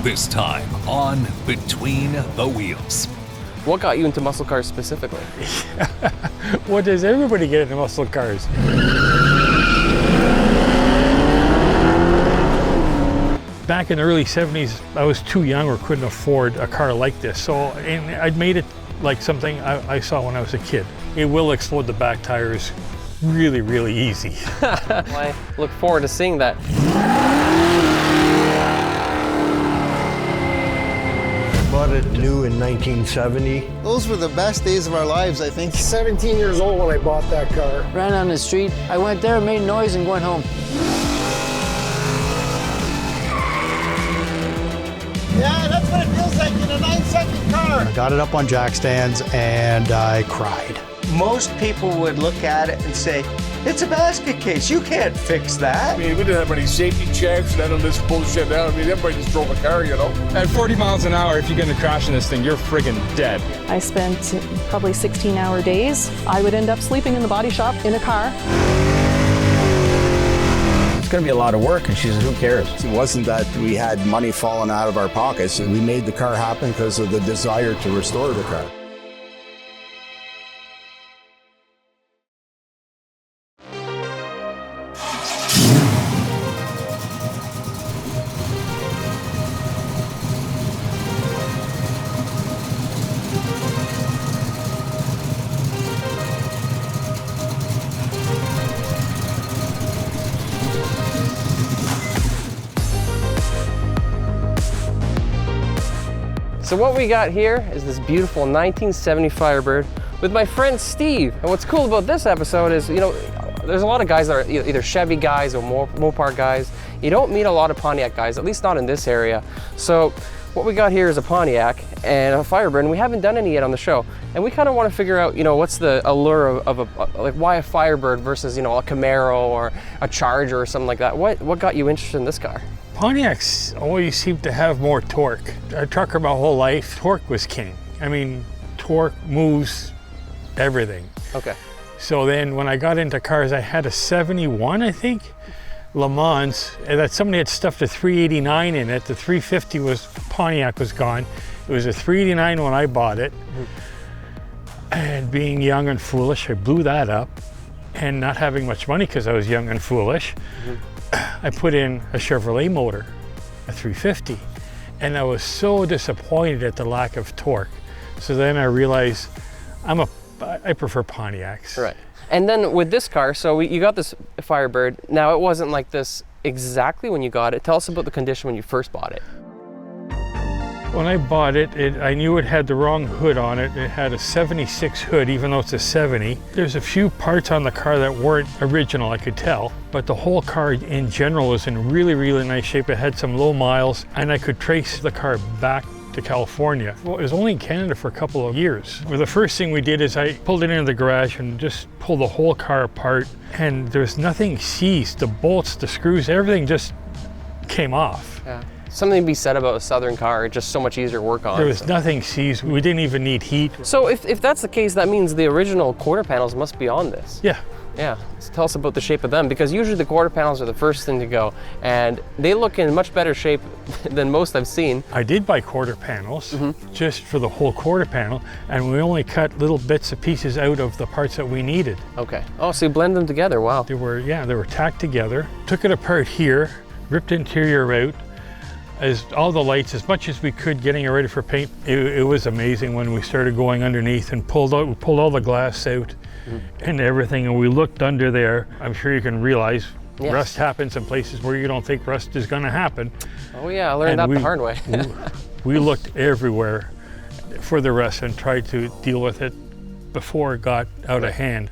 This time on Between the Wheels. What got you into muscle cars specifically? What does everybody get into muscle cars? Back in the early 70s, I was too young or couldn't afford a car like this. So I'd made it like something I saw when I was a kid. It will explode the back tires really, really easy. I look forward to seeing that. Bought it new in 1970. Those were the best days of our lives, I think. 17 years old when I bought that car. Ran on the street. I went there, made noise, and went home. Yeah, that's what it feels like in a 9-second car. I got it up on jack stands and I cried. Most people would look at it and say, it's a basket case, you can't fix that. I mean, we didn't have any safety checks and none of this bullshit now. I mean, everybody just drove a car, you know? At 40 miles an hour, if you get in a crash in this thing, you're friggin' dead. I spent probably 16-hour days. I would end up sleeping in the body shop in a car. It's gonna be a lot of work, and she said, who cares? It wasn't that we had money falling out of our pockets. We made the car happen because of the desire to restore the car. So what we got here is this beautiful 1970 Firebird with my friend Steve. And what's cool about this episode is, you know, there's a lot of guys that are either Chevy guys or Mopar guys. You don't meet a lot of Pontiac guys, at least not in this area. So what we got here is a Pontiac and a Firebird, and we haven't done any yet on the show. And we kind of want to figure out, you know, what's the allure of like why a Firebird versus, you know, a Camaro or a Charger or something like that. What got you interested in this car? Pontiacs always seem to have more torque. A trucker my whole life, torque was king. I mean, torque moves everything. Okay. So then when I got into cars, I had a 71, I think, Le Mans, and that somebody had stuffed a 389 in it. The 350 Pontiac was gone. It was a 389 when I bought it. And being young and foolish, I blew that up. And not having much money because I was young and foolish, I put in a Chevrolet motor, a 350, and I was so disappointed at the lack of torque. So then I realized I prefer Pontiacs. Right. And then with this car, so you got this Firebird. Now it wasn't like this exactly when you got it. Tell us about the condition when you first bought it. When I bought it, I knew it had the wrong hood on it. It had a 76 hood, even though it's a 70. There's a few parts on the car that weren't original, I could tell, but the whole car in general was in really, really nice shape. It had some low miles, and I could trace the car back to California. Well, it was only in Canada for a couple of years. Well, the first thing we did is I pulled it into the garage and just pulled the whole car apart, and there's nothing seized. The bolts, the screws, everything just came off. Yeah. Something to be said about a Southern car, just so much easier to work on. There was nothing seized. We didn't even need heat. So if that's the case, that means the original quarter panels must be on this. Yeah. Yeah. So tell us about the shape of them, because usually the quarter panels are the first thing to go, and they look in much better shape than most I've seen. I did buy quarter panels just for the whole quarter panel, and we only cut little bits and pieces out of the parts that we needed. Okay. Oh, so you blend them together. Wow. They were tacked together. Took it apart here, ripped interior out, all the lights, as much as we could, getting it ready for paint. It was amazing when we started going underneath and we pulled all the glass out and everything, and we looked under there. I'm sure you can realize rust happens in places where you don't think rust is going to happen. Oh yeah, I learned that the hard way. we looked everywhere for the rust and tried to deal with it before it got out of hand.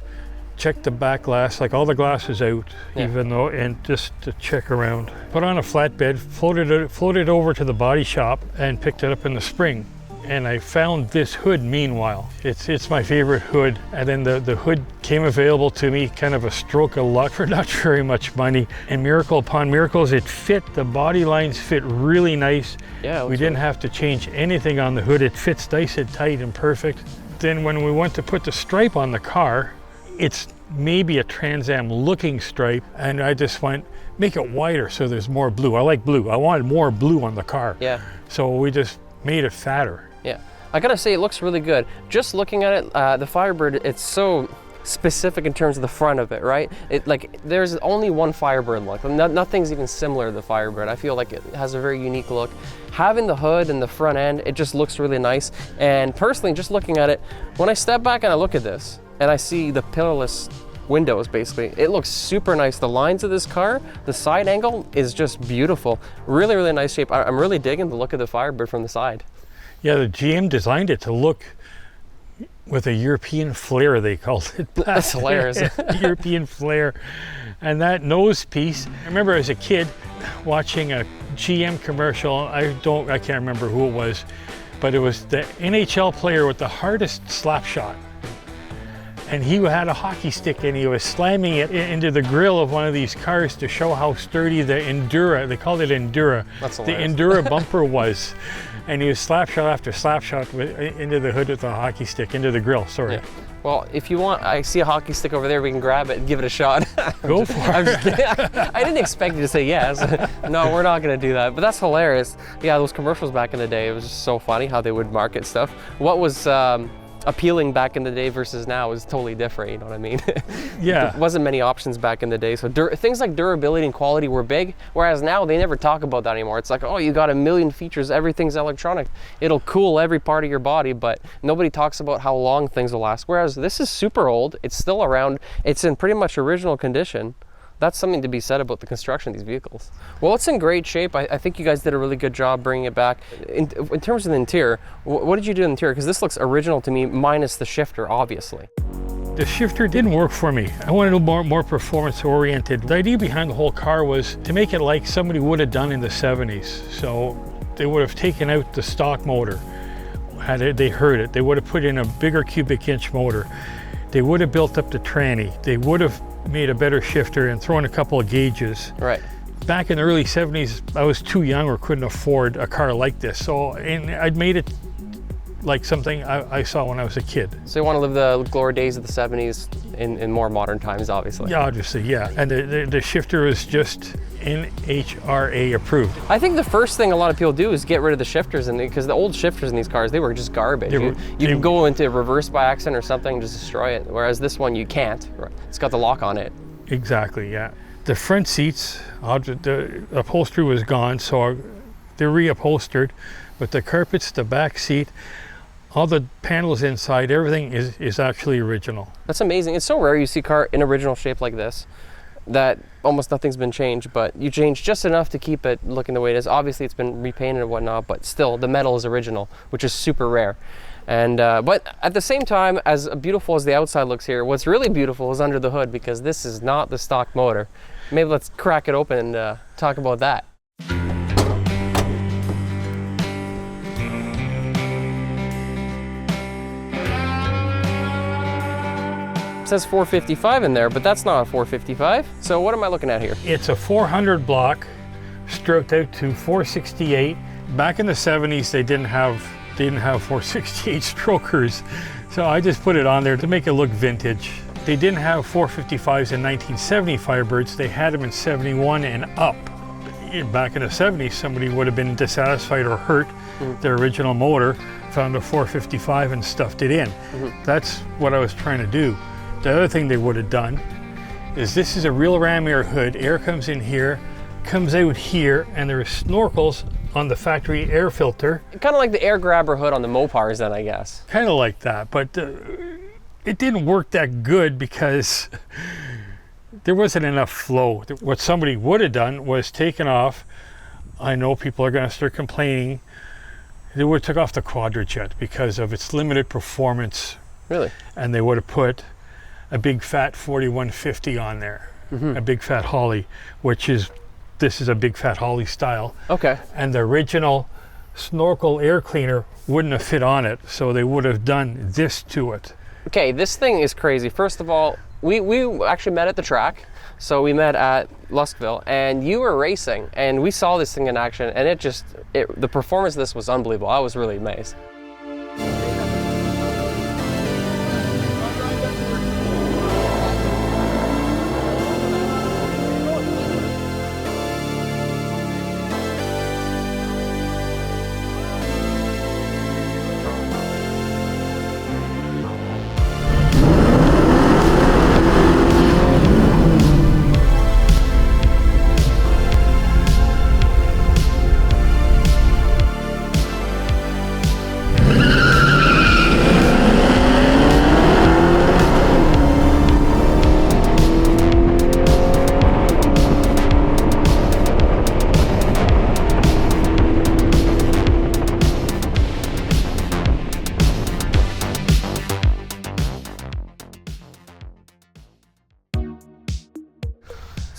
Checked the back glass, like all the glass is out, even though, and just to check around. Put on a flatbed, floated over to the body shop and picked it up in the spring. And I found this hood meanwhile. It's my favorite hood. And then the hood came available to me, kind of a stroke of luck for not very much money. And miracle upon miracles, it fit. The body lines fit really nice. Yeah, we didn't have to change anything on the hood. It fits nice and tight and perfect. Then when we went to put the stripe on the car, it's maybe a Trans Am looking stripe, and I just went, make it wider so there's more blue. I like blue. I wanted more blue on the car. Yeah. So we just made it fatter. Yeah, I gotta say it looks really good. Just looking at it, the Firebird, it's so specific in terms of the front of it, right? It like there's only one Firebird look. Nothing's even similar to the Firebird. I feel like it has a very unique look. Having the hood and the front end, it just looks really nice. And personally, just looking at it, when I step back and I look at this and I see the pillarless windows, basically, it looks super nice. The lines of this car, the side angle is just beautiful. Really, really nice shape. I'm really digging the look of the Firebird from the side. Yeah, the GM designed it to look with a European flair, they called it. That's hilarious. European flair. And that nose piece, I remember as a kid watching a GM commercial, I can't remember who it was, but it was the NHL player with the hardest slap shot. And he had a hockey stick and he was slamming it into the grill of one of these cars to show how sturdy the Endura, they called it Endura, the Endura bumper was. And he was slap shot after slap shot into the hood with a hockey stick, into the grill, sorry. Yeah. Well, if you want, I see a hockey stick over there, we can grab it and give it a shot. Go for it. I didn't expect you to say yes. No, we're not gonna do that, but that's hilarious. Yeah, those commercials back in the day, it was just so funny how they would market stuff. What was appealing back in the day versus now is totally different, you know what I mean? Yeah. There wasn't many options back in the day, so things like durability and quality were big, whereas now they never talk about that anymore. It's like, oh, you got a million features, everything's electronic. It'll cool every part of your body, but nobody talks about how long things will last. Whereas this is super old, it's still around, it's in pretty much original condition. That's something to be said about the construction of these vehicles. Well, it's in great shape. I think you guys did a really good job bringing it back. In terms of the interior, what did you do in the interior? Because this looks original to me, minus the shifter, obviously. The shifter didn't work for me. I wanted a little more performance oriented. The idea behind the whole car was to make it like somebody would have done in the 70s. So they would have taken out the stock motor. They heard it. They would have put in a bigger cubic inch motor. They would have built up the tranny. They would have made a better shifter and thrown a couple of gauges. Right. Back in the early 70s, I was too young or couldn't afford a car like this. So, and I'd made it like something I saw when I was a kid. So you want to live the glory days of the 70s in more modern times, obviously. Yeah, obviously, yeah. And the shifter is just NHRA approved. I think the first thing a lot of people do is get rid of the shifters, because the old shifters in these cars, they were just garbage. You can go into reverse by accident or something and just destroy it, whereas this one you can't. It's got the lock on it. Exactly, yeah. The front seats, the upholstery was gone, so they're reupholstered, but the carpets, the back seat, all the panels inside, everything is actually original. That's amazing. It's so rare you see a car in original shape like this, that almost nothing's been changed, but you change just enough to keep it looking the way it is. Obviously it's been repainted and whatnot, but still the metal is original, which is super rare. And but at the same time, as beautiful as the outside looks here, what's really beautiful is under the hood, because this is not the stock motor. Maybe let's crack it open and talk about that. It says 455 in there, but that's not a 455. So what am I looking at here? It's a 400 block, stroked out to 468. Back in the 70s, they didn't have 468 strokers, so I just put it on there to make it look vintage. They didn't have 455s in 1970 Firebirds. They had them in 71 and up. Back in the 70s, somebody would have been dissatisfied or hurt their original motor, found a 455 and stuffed it in. That's what I was trying to do. The other thing they would have done is, this is a real ram air hood. Air comes in here, comes out here, and there are snorkels on the factory air filter. Kind of like the air grabber hood on the Mopars then, I guess. Kind of like that, but it didn't work that good because there wasn't enough flow. What somebody would have done was taken off, I know people are going to start complaining, they would have took off the Quadrajet because of its limited performance. Really? And they would have put a big fat 4150 on there, a big fat Holly, this is a big fat Holly style. Okay. And the original snorkel air cleaner wouldn't have fit on it, so they would have done this to it. Okay, this thing is crazy. First of all, we actually met at the track. So we met at Luskville, and you were racing, and we saw this thing in action, and the performance of this was unbelievable. I was really amazed.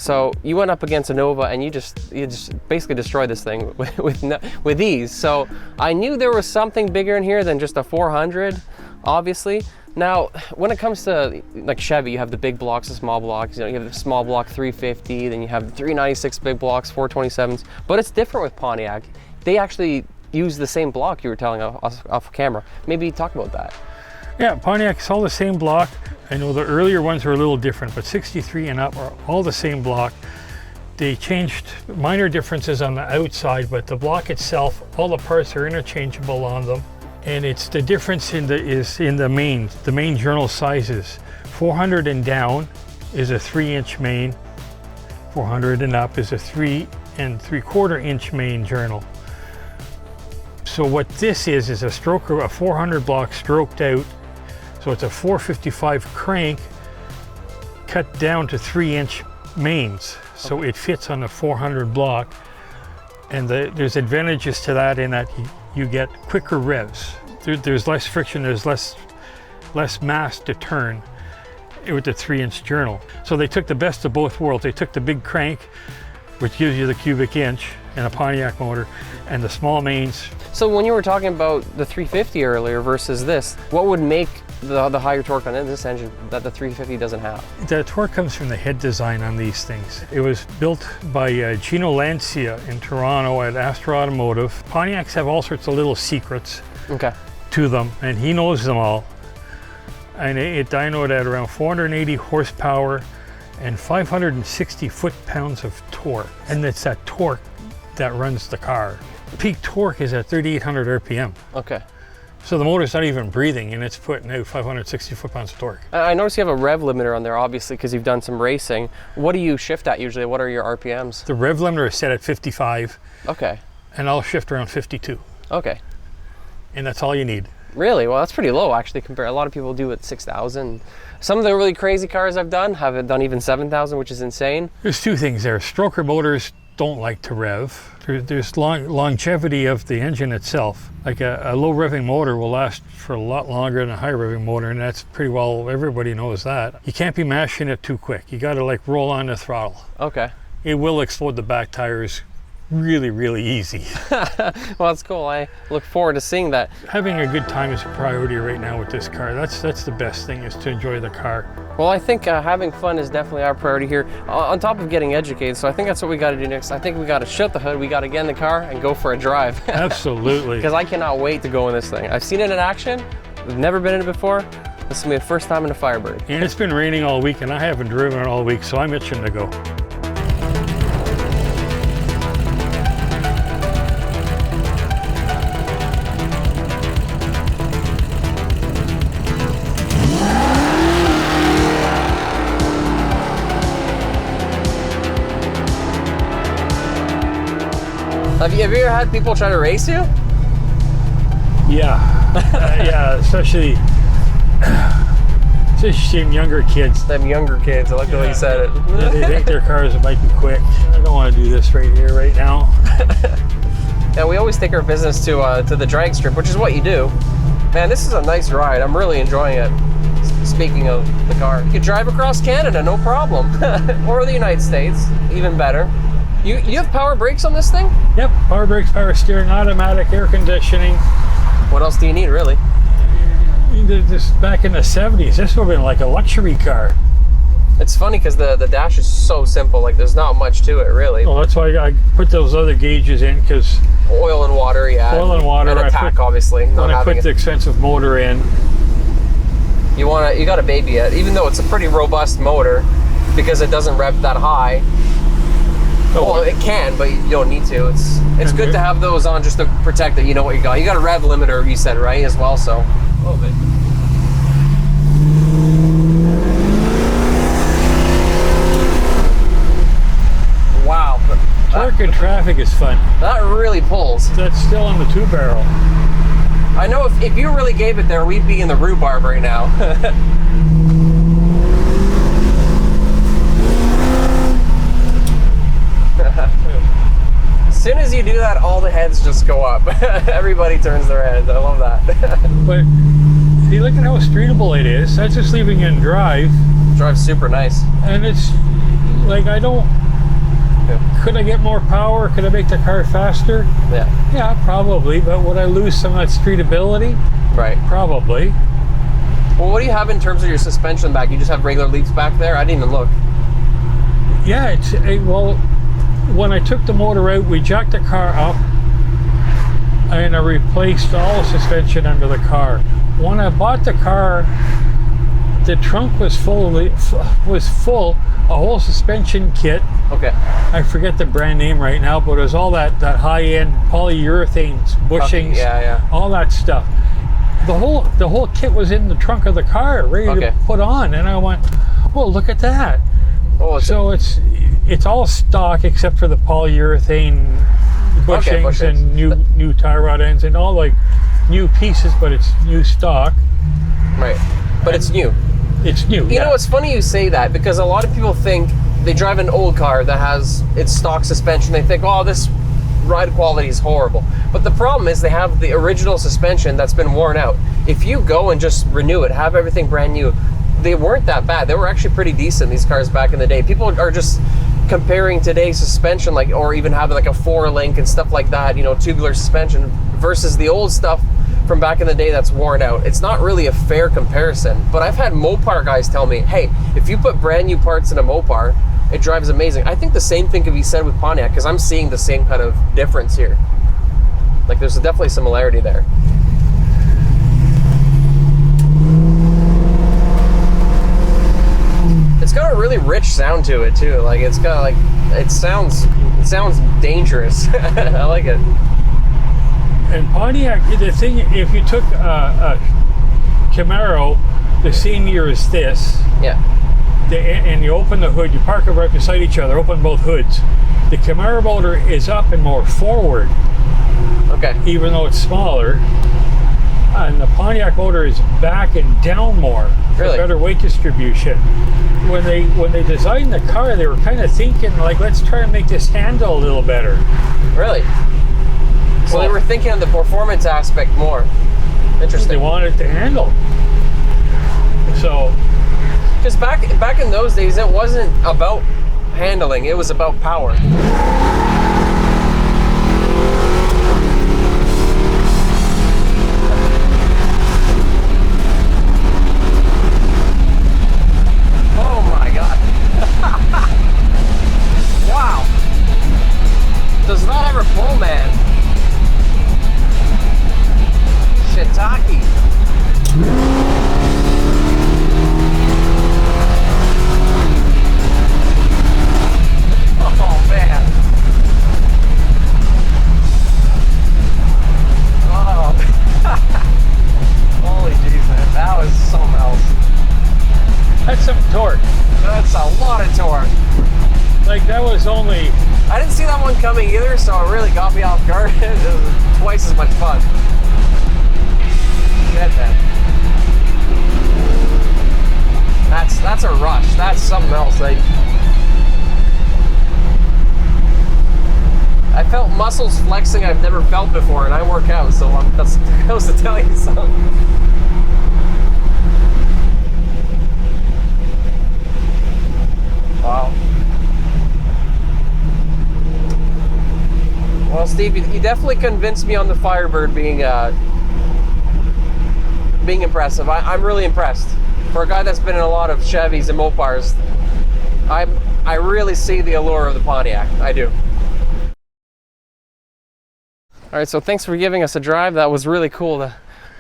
So you went up against a Nova and you just basically destroyed this thing with ease. So I knew there was something bigger in here than just a 400, obviously. Now, when it comes to like Chevy, you have the big blocks, the small blocks. You know, you have the small block 350, then you have the 396 big blocks, 427s. But it's different with Pontiac. They actually use the same block you were telling us off camera. Maybe talk about that. Yeah, Pontiac's all the same block. I know the earlier ones are a little different, but 63 and up are all the same block. They changed minor differences on the outside, but the block itself, all the parts are interchangeable on them. And it's the difference in the main journal sizes. 400 and down is a 3-inch main. 400 and up is a 3 3/4 inch main journal. So what this is a stroker, a 400 block stroked out. So it's a 455 crank cut down to 3-inch mains. So it fits on a 400 block. And there's advantages to that in that you get quicker revs. There's less friction, there's less mass to turn with the 3-inch journal. So they took the best of both worlds. They took the big crank, which gives you the cubic inch and a Pontiac motor, and the small mains. So when you were talking about the 350 earlier versus this, what would make the higher torque on this engine that the 350 doesn't have? The torque comes from the head design on these things. It was built by Gino Lancia in Toronto at Astra Automotive. Pontiacs have all sorts of little secrets to them, and he knows them all. And it dynoed at around 480 horsepower and 560 foot-pounds of torque. And it's that torque that runs the car. Peak torque is at 3,800 RPM. Okay. So the motor's not even breathing and it's putting out 560 foot-pounds of torque. I noticed you have a rev limiter on there, obviously, because you've done some racing. What do you shift at usually? What are your RPMs? The rev limiter is set at 55. Okay. And I'll shift around 52. Okay. And that's all you need. Really? Well, that's pretty low actually compared. A lot of people do at 6,000. Some of the really crazy cars I've done have done even 7,000, which is insane. There's two things there. Stroker motors don't like to rev. There's longevity of the engine itself. Like a low revving motor will last for a lot longer than a high revving motor, and that's pretty well, everybody knows that. You can't be mashing it too quick. You gotta like roll on the throttle. Okay. It will explode the back tires really, really easy. Well, that's cool. I look forward to seeing that. Having a good time is a priority right now with this car. That's the best thing, is to enjoy the car. Well, I think having fun is definitely our priority here, on top of getting educated. So I think that's what we got to do next. I think we got to shut the hood, we got to get in the car and go for a drive. Absolutely. Because I cannot wait to go in this thing. I've seen it in action. I've never been in it before. This is going to be the first time in a Firebird. And it's been raining all week and I haven't driven it all week, so I'm itching to go. Have you ever had people try to race you? Yeah, yeah, especially seeing younger kids. Them younger kids, I like the way you said it. Yeah, they think their cars might be quick. I don't want to do this right here, right now. Yeah, we always take our business to the drag strip, which is what you do. Man, this is a nice ride. I'm really enjoying it. Speaking of the car, you could drive across Canada, no problem. Or the United States, even better. You have power brakes on this thing? Yep, power brakes, power steering, automatic, air conditioning. What else do you need, really? Just back in the 70s, this would have been like a luxury car. It's funny because the dash is so simple, like there's not much to it, really. Well, that's why I put those other gauges in, because... Oil and water, yeah. Oil and water. And attack, obviously. When I put the expensive motor in. You got to baby it, even though it's a pretty robust motor, because it doesn't rev that high. Well, it can, but you don't need to. It's good to have those on just to protect that you know what you got. You got a rev limiter, you said, right, as well, so. A little bit. Wow. Torque in traffic is fun. That really pulls. That's still on the 2-barrel. I know if you really gave it there, we'd be in the rhubarb right now. As soon as you do that, all the heads just go up. Everybody turns their heads. I love that. But see, look at how streetable it is. That's just leaving in drive. Drives super nice. And it's Like, I don't, could I get more power? Could I make the car faster? Yeah. Yeah, probably, but would I lose some of that streetability? Right. Probably. Well, what do you have in terms of your suspension back? You just have regular leaps back there? I didn't even look. Yeah, well, when I took the motor out, we jacked the car up and I replaced all the suspension under the car. When I bought the car, the trunk was full, a whole suspension kit. Okay. I forget the brand name right now, but it was all that high-end polyurethane bushings, all that stuff. The whole kit was in the trunk of the car, ready to put on, and I went, well, look at that. Oh, so it's all stock except for the polyurethane bushings and new tie rod ends and all like new pieces, but it's new stock. Right, but it's new. It's new. You know, it's funny you say that because a lot of people think they drive an old car that has its stock suspension. They think, oh, this ride quality is horrible. But the problem is they have the original suspension that's been worn out. If you go and just renew it, have everything brand new, they weren't that bad. They were actually pretty decent, these cars back in the day. People are just comparing today's suspension, like, or even having like a 4-link and stuff like that, you know, tubular suspension versus the old stuff from back in the day that's worn out. It's not really a fair comparison, but I've had Mopar guys tell me, hey, if you put brand new parts in a Mopar, it drives amazing. I think the same thing could be said with Pontiac because I'm seeing the same kind of difference here. Like there's definitely similarity there. It's got a really rich sound to it too. Like it's got like, it sounds dangerous. I like it. And Pontiac, the thing, if you took a Camaro the same year as this, and you open the hood, you park them right beside each other, open both hoods. The Camaro motor is up and more forward. Okay. Even though it's smaller. And the Pontiac motor is back and down more for better weight distribution. When they designed the car, they were kind of thinking like, let's try and make this handle a little better. Really? So they were thinking of the performance aspect more. Interesting. They wanted to handle. So, because back in those days, it wasn't about handling; it was about power. Oh my God! Wow! Does not ever pull, man. Shiitake. Oh man. Oh. Holy jeez, man. That was something else. That's some torque. That's a lot of torque. Like that was only... I didn't see that one coming either, so it really got me off guard. It was twice as much fun. Shit, man. That's a rush. That's something else. Like, I felt muscles flexing I've never felt before, and I work out, so that's goes to tell you something. Wow. Well, Steve, you definitely convinced me on the Firebird being impressive. I'm really impressed. For a guy that's been in a lot of Chevys and Mopars, I really see the allure of the Pontiac. I do. All right, so thanks for giving us a drive. That was really cool to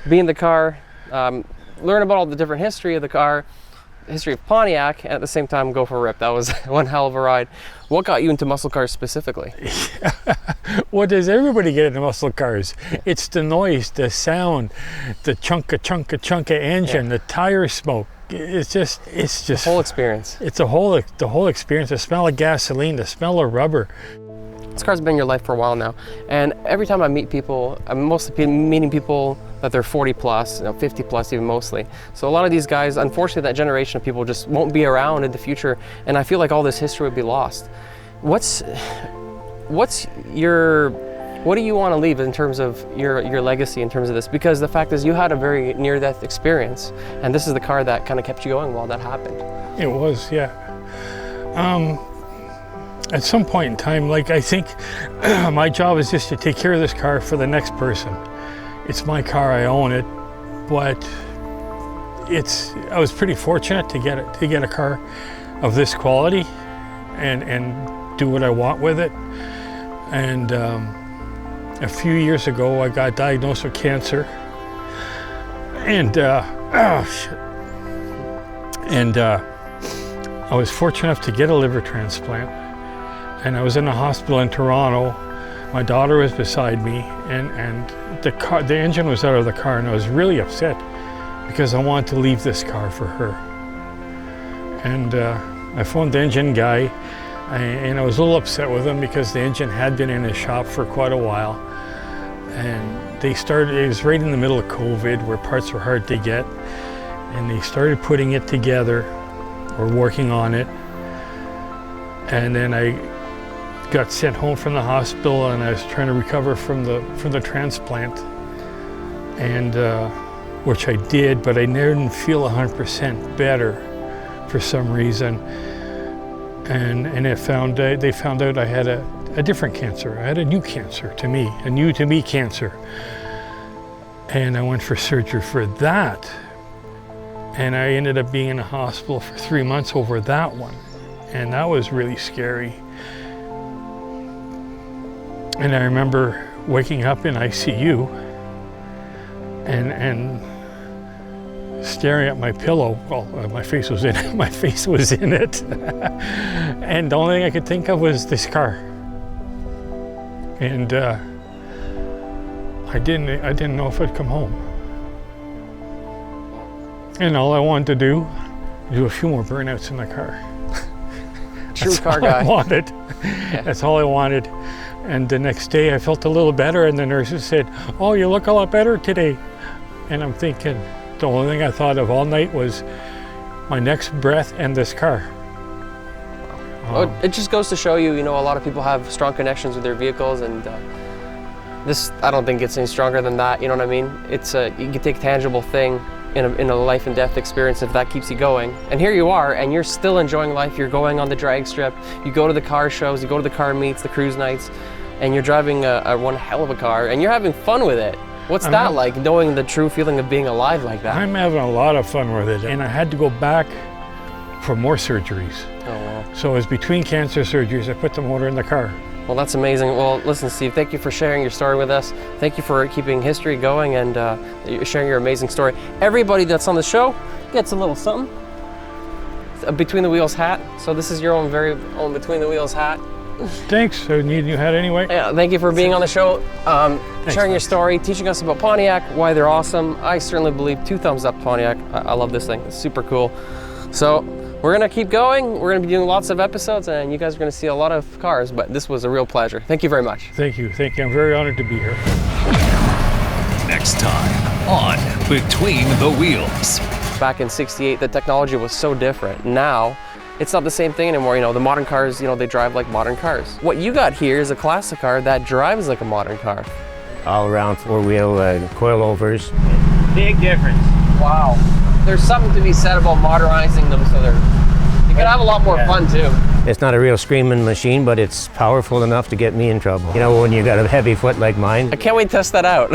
be in the car, learn about all the different history of the car, history of Pontiac, and at the same time go for a rip. That was one hell of a ride. What got you into muscle cars specifically? What does everybody get into muscle cars? It's the noise, the sound, the chunka engine, the tire smoke. It's just the whole experience. It's the whole experience. The smell of gasoline, the smell of rubber. This car's been in your life for a while now, and every time I meet people, I'm mostly meeting people that they're 40 plus, 50 plus even mostly. So a lot of these guys, unfortunately, that generation of people just won't be around in the future, and I feel like all this history would be lost. What do you want to leave in terms of your legacy in terms of this? Because the fact is you had a very near-death experience, and this is the car that kind of kept you going while that happened. It was, yeah. at some point in time, like I think my job is just to take care of this car for the next person. It's my car, I own it, but I was pretty fortunate to get a car of this quality and do what I want with it. And a few years ago, I got diagnosed with cancer, and I was fortunate enough to get a liver transplant. And I was in a hospital in Toronto. My daughter was beside me, and the engine was out of the car, and I was really upset because I wanted to leave this car for her. And I phoned the engine guy, and I was a little upset with him because the engine had been in his shop for quite a while. And it was right in the middle of COVID where parts were hard to get. And they started putting it together, or working on it. And then I got sent home from the hospital, and I was trying to recover from the transplant, and which I did, but I didn't feel 100% better for some reason. And they found out I had a different cancer. I had a new cancer to me, a new to me cancer. And I went for surgery for that. And I ended up being in a hospital for 3 months over that one. And that was really scary. And I remember waking up in ICU and staring at my pillow. Well, my face was in it. My face was in it. And the only thing I could think of was this car. And I didn't know if I'd come home. And all I wanted to do a few more burnouts in the car. True car guy. I wanted. Yeah. That's all I wanted. And the next day I felt a little better, and the nurses said, "Oh, you look a lot better today." And I'm thinking, the only thing I thought of all night was my next breath and this car. Well, it just goes to show you, a lot of people have strong connections with their vehicles, and this, I don't think it's any stronger than that, you know what I mean? It's you can take a tangible thing in a life and death experience if that keeps you going. And here you are, and you're still enjoying life. You're going on the drag strip, you go to the car shows, you go to the car meets, the cruise nights, and you're driving one hell of a car, and you're having fun with it. What's that like, knowing the true feeling of being alive like that? I'm having a lot of fun with it, and I had to go back for more surgeries. Oh, wow. So it was between cancer surgeries, I put the motor in the car. Well, that's amazing. Well, listen, Steve, thank you for sharing your story with us. Thank you for keeping history going and sharing your amazing story. Everybody that's on the show gets a little something. A Between the Wheels hat. So this is your own very own Between the Wheels hat. Thanks. So you need a new hat anyway? Yeah, thank you for being on the show, sharing your story, teaching us about Pontiac, why they're awesome. I certainly believe 2 thumbs up Pontiac. I love this thing. It's super cool. So we're gonna keep going. We're gonna be doing lots of episodes, and you guys are gonna see a lot of cars, but this was a real pleasure. Thank you very much. Thank you. I'm very honored to be here. Next time on Between the Wheels. Back in '68, the technology was so different. Now, it's not the same thing anymore. The modern cars, they drive like modern cars. What you got here is a classic car that drives like a modern car. All around 4-wheel coilovers. Big difference. Wow. There's something to be said about modernizing them so you can have a lot more fun too. It's not a real screaming machine, but it's powerful enough to get me in trouble. When you got a heavy foot like mine. I can't wait to test that out.